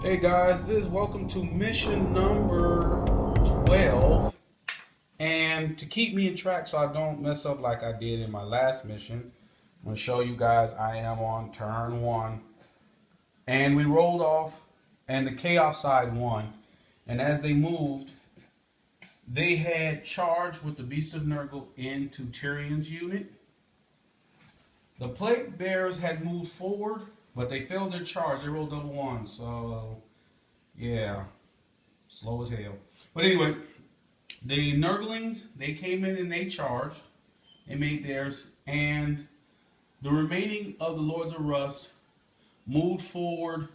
Hey guys, welcome to mission number 12. And to keep me in track so I don't mess up like I did in my last mission, I'm going to show you guys I am on turn 1. And we rolled off and the chaos side won. And as they moved, they had charged with the Beast of Nurgle into Tyrion's unit. The Plague Bearers had moved forward, but they failed their charge. They rolled double ones, so yeah, slow as hell. But anyway, the Nurglings, they came in and they charged. They made theirs, and the remaining of the Lords of Rust moved forward,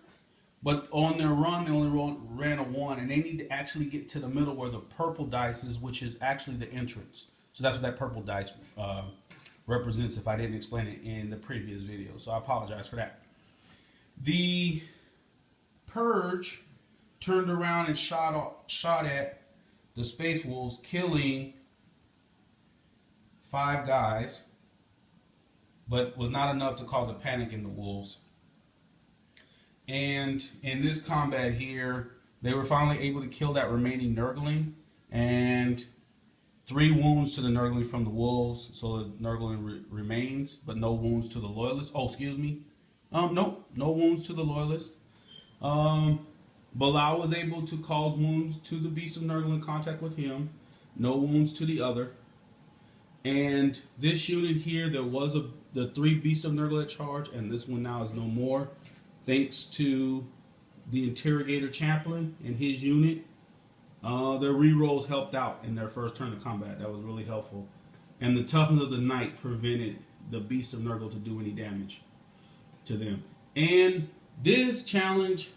but on their run, they only ran a 1, and they need to actually get to the middle where the purple dice is, which is actually the entrance. So that's what that purple dice represents, if I didn't explain it in the previous video. So I apologize for that. The Purge turned around and shot at the Space Wolves, killing 5 guys, but was not enough to cause a panic in the Wolves. And in this combat here, they were finally able to kill that remaining Nurgling, and 3 wounds to the Nurgling from the Wolves, so the Nurgling remains, but no wounds to the Loyalist. Oh, excuse me. Nope, no wounds to the Loyalist. Bilal was able to cause wounds to the Beast of Nurgle in contact with him. No wounds to the other. And this unit here, there was the 3 Beasts of Nurgle at charge, and this one now is no more, thanks to the Interrogator Chaplain and his unit. Their rerolls helped out in their first turn of combat. That was really helpful. And the Toughness of the Knight prevented the Beast of Nurgle to do any damage to them. And this challenge,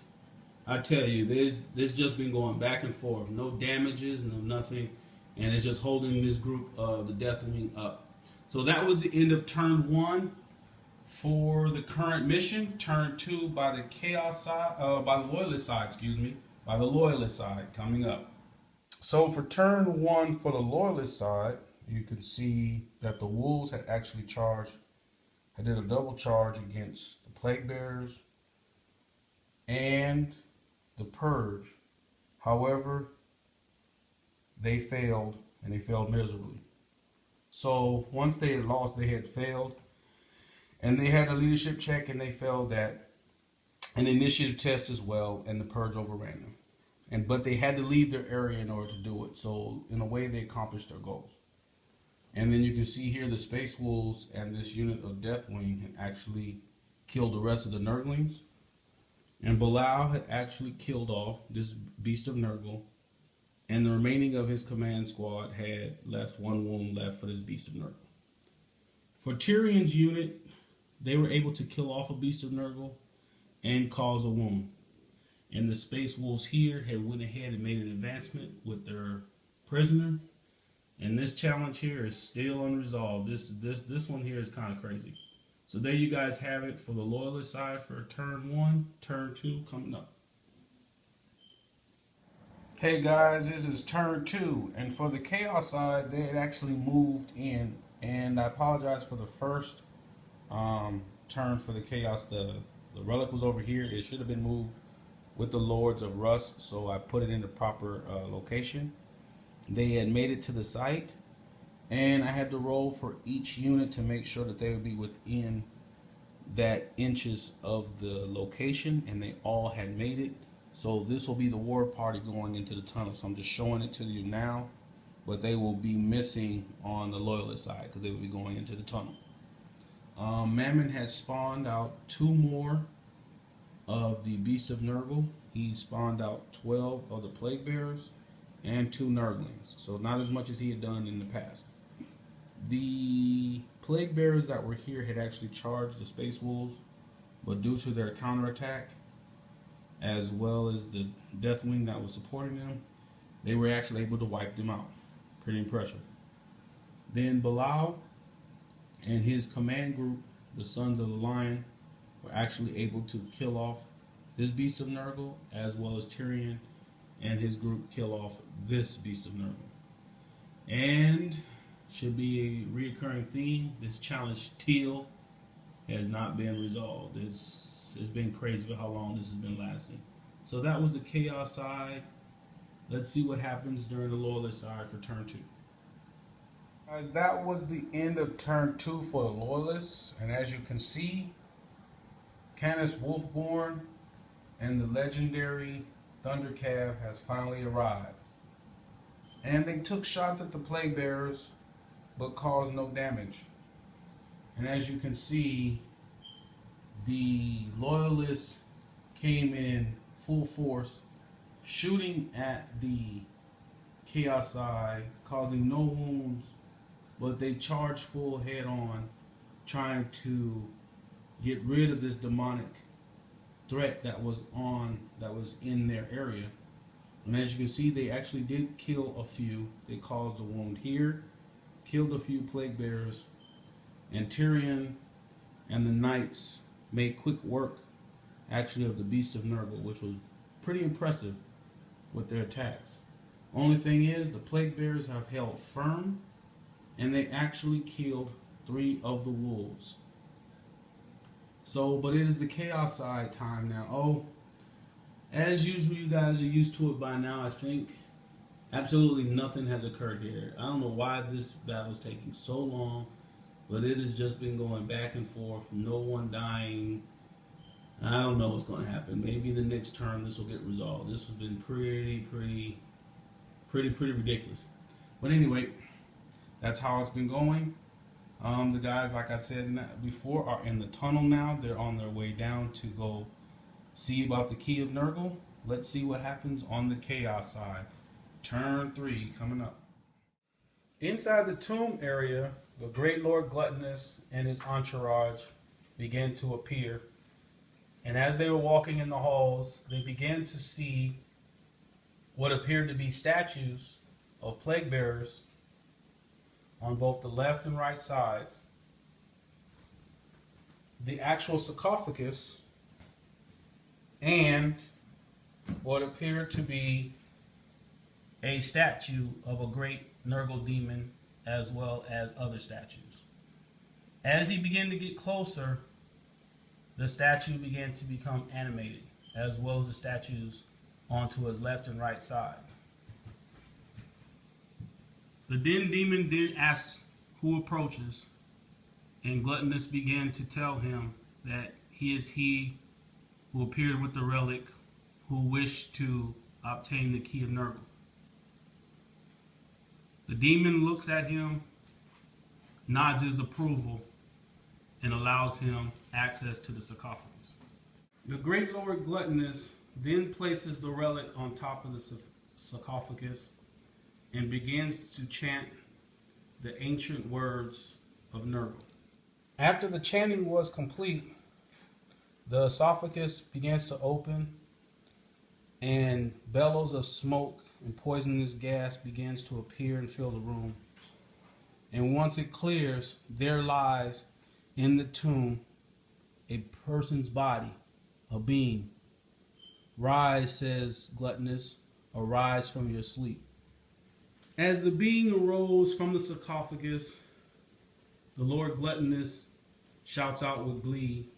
I tell you, this just been going back and forth. No damages, no nothing. And it's just holding this group of the Deathwing up. So that was the end of turn 1 for the current mission. Turn 2 by the Chaos side, by the Loyalist side, excuse me. By the Loyalist side coming up. So for turn 1 for the Loyalist side, you can see that the Wolves had actually charged. I did a double charge against the Plague Bearers and the Purge. However, they failed, and they failed miserably. So once they had lost, they had failed, and they had a leadership check, and they failed that, an initiative test as well, and the Purge overran them. But they had to leave their area in order to do it. So in a way, they accomplished their goals. And then you can see here the Space Wolves and this unit of Deathwing had actually killed the rest of the Nurglings. And Bilal had actually killed off this Beast of Nurgle. And the remaining of his command squad had left 1 wound left for this Beast of Nurgle. For Tyrion's unit, they were able to kill off a Beast of Nurgle and cause a wound. And the Space Wolves here had went ahead and made an advancement with their prisoner. And this challenge here is still unresolved. This one here is kind of crazy. So there you guys have it for the Loyalist side for turn 1, turn 2 coming up. Hey guys, this is turn 2, and for the Chaos side, they had actually moved in, and I apologize for the first turn for the Chaos. The relic was over here. It should have been moved with the Lords of Rust, so I put it in the proper location. They had made it to the site, and I had to roll for each unit to make sure that they would be within that inches of the location, and they all had made it. So this will be the war party going into the tunnel. So I'm just showing it to you now, but they will be missing on the Loyalist side because they will be going into the tunnel. Mamon has spawned out 2 more of the Beast of Nurgle. He spawned out 12 of the Plague Bearers and 2 Nurglings. So not as much as he had done in the past. The Plague Bearers that were here had actually charged the Space Wolves, but due to their counterattack, as well as the Deathwing that was supporting them, they were actually able to wipe them out. Pretty impressive. Then Bilal and his command group, the Sons of the Lion, were actually able to kill off this Beast of Nurgle, as well as Tyrion and his group kill off this Beast of Nurgle. And should be a reoccurring theme, this challenge Teal has not been resolved. It's been crazy for how long this has been lasting. So that was the Chaos side. Let's see what happens during the Loyalist side for turn 2. Guys, that was the end of turn 2 for the Loyalists. And as you can see, Canis Wolfborn and the legendary Thundercalf has finally arrived. And they took shots at the Plague Bearers, but caused no damage. And as you can see, the Loyalists came in full force, shooting at the Chaos side, causing no wounds, but they charged full head on, trying to get rid of this demonic threat that was in their area. And as you can see, they actually did kill a few. They caused a wound here, killed a few Plague Bearers, and Tyrion and the Knights made quick work actually of the Beast of Nurgle, which was pretty impressive with their attacks. Only thing is, the Plague Bearers have held firm, and they actually killed 3 of the wolves. So, but it is the Chaos side time now. Oh, as usual, you guys are used to it by now, I think. Absolutely nothing has occurred here. I don't know why this battle is taking so long, but it has just been going back and forth, no one dying. I don't know what's going to happen. Maybe the next turn this will get resolved. This has been pretty ridiculous. But anyway, that's how it's been going. The guys, like I said before, are in the tunnel now. They're on their way down to go see about the Key of Nurgle. Let's see what happens on the Chaos side. Turn 3 coming up. Inside the tomb area, the Great Lord Gluttonous and his entourage began to appear. And as they were walking in the halls, they began to see what appeared to be statues of Plague Bearers on both the left and right sides. The actual sarcophagus and what appeared to be a statue of a great Nurgle demon, as well as other statues. As he began to get closer, the statue began to become animated, as well as the statues onto his left and right side. The Den Demon then asks who approaches, and Gluttonous began to tell him that he is he who appeared with the relic, who wished to obtain the Key of Nurgle. The demon looks at him, nods his approval, and allows him access to the sarcophagus. The Great Lord Gluttonous then places the relic on top of the sarcophagus and begins to chant the ancient words of Nurgle. After the chanting was complete, the sarcophagus begins to open, and bellows of smoke and poisonous gas begins to appear and fill the room. And once it clears, there lies in the tomb a person's body, a being. Rise, says Gluttonous, arise from your sleep. As the being arose from the sarcophagus, the Lord Gluttonous shouts out with glee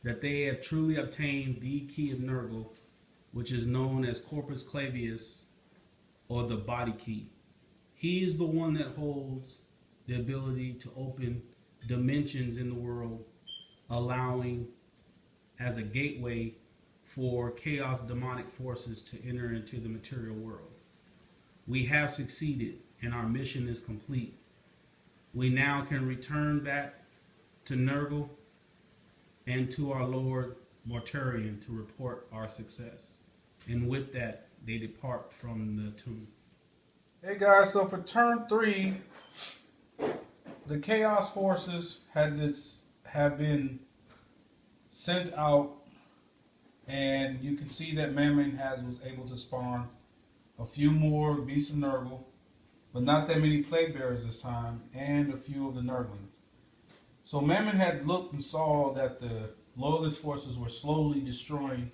that they have truly obtained the Key of Nurgle, which is known as Corpus Clavius, or the body key. He is the one that holds the ability to open dimensions in the world, allowing as a gateway for chaos demonic forces to enter into the material world. We have succeeded, and our mission is complete. We now can return back to Nurgle and to our Lord Mortarion to report our success. And with that, they depart from the tomb. Hey guys, so for turn 3, the Chaos forces have been sent out, and you can see that Mamon was able to spawn a few more Beasts of Nurgle, but not that many Plague Bearers this time, and a few of the Nurglings. So Mamon had looked and saw that the Loyalist forces were slowly destroying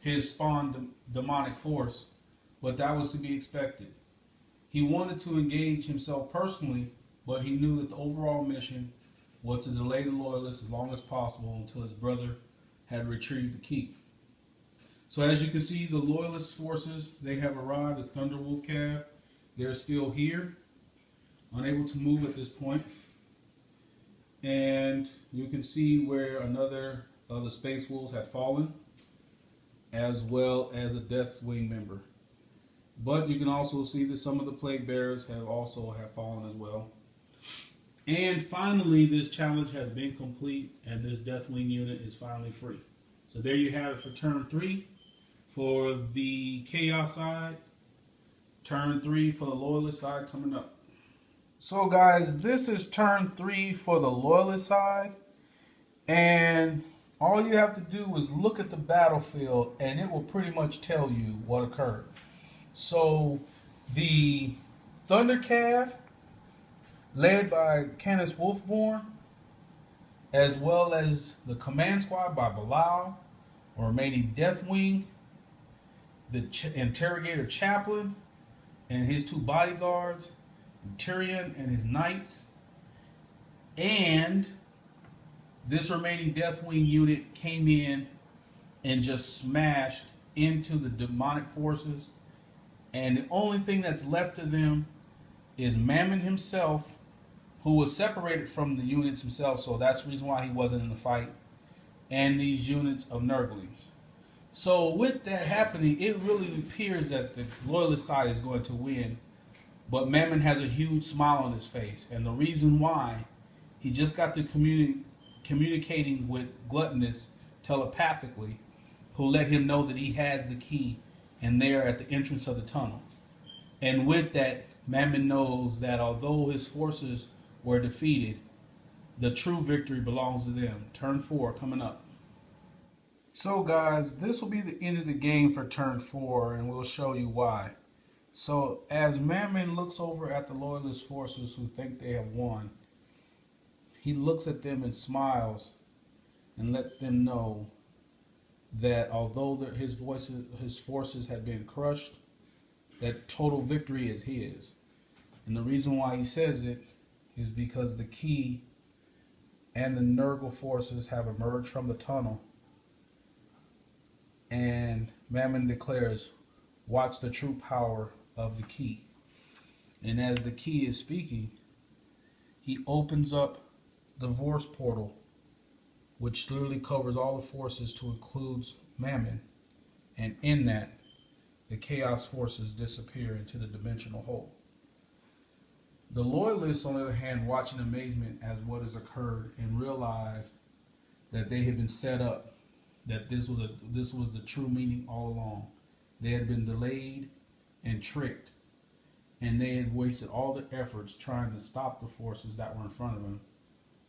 his spawned demonic force, but that was to be expected. He wanted to engage himself personally, but he knew that the overall mission was to delay the Loyalists as long as possible until his brother had retrieved the key. So as you can see, the loyalist forces, they have arrived at Thunder Wolf Cave. They're still here, unable to move at this point. And you can see where another of the Space Wolves had fallen, as well as a Deathwing member. But you can also see that some of the Plague Bearers have fallen as well. And finally, this challenge has been complete, and this Deathwing unit is finally free. So there you have it for turn 3 for the Chaos side. Turn 3 for the Loyalist side coming up. So guys, this is turn 3 for the Loyalist side. And all you have to do is look at the battlefield, and it will pretty much tell you what occurred. So the Thunder Cav, led by Canis Wolfborn, as well as the Command Squad by Bilal, or remaining Deathwing, the Interrogator Chaplain and his 2 bodyguards, Tyrion and his knights, and this remaining Deathwing unit came in and just smashed into the demonic forces, and the only thing that's left of them is Mamon himself, who was separated from the units himself, so that's the reason why he wasn't in the fight, and these units of Nurglings. So with that happening, it really appears that the Loyalist side is going to win, but Mamon has a huge smile on his face, and the reason why, he just got to communicating with Gluttonous telepathically, who let him know that he has the key and they're at the entrance of the tunnel. And with that, Mamon knows that although his forces were defeated, the true victory belongs to them. Turn 4 coming up. So guys, this will be the end of the game for turn 4, and we'll show you why. So as Mamon looks over at the Loyalist forces who think they have won, he looks at them and smiles and lets them know that although his forces have been crushed, that total victory is his. And the reason why he says it is because the key and the Nurgle forces have emerged from the tunnel. And Mamon declares, watch the true power of the key. And as the key is speaking, he opens up the Vorse portal, which literally covers all the forces to include Mamon. And in that, the Chaos forces disappear into the dimensional hole. The Loyalists, on the other hand, watch in amazement as what has occurred and realize that they had been set up, that this was the true meaning all along. They had been delayed and tricked, and they had wasted all the efforts trying to stop the forces that were in front of them,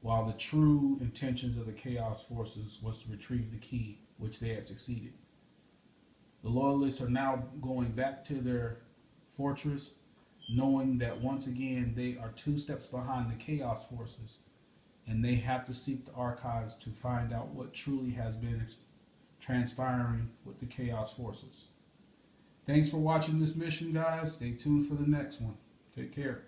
while the true intentions of the Chaos forces was to retrieve the key, which they had succeeded. The Loyalists are now going back to their fortress, knowing that once again they are 2 steps behind the Chaos forces, and they have to seek the archives to find out what truly has been transpiring with the Chaos forces. Thanks for watching this mission, guys. Stay tuned for the next one. Take care.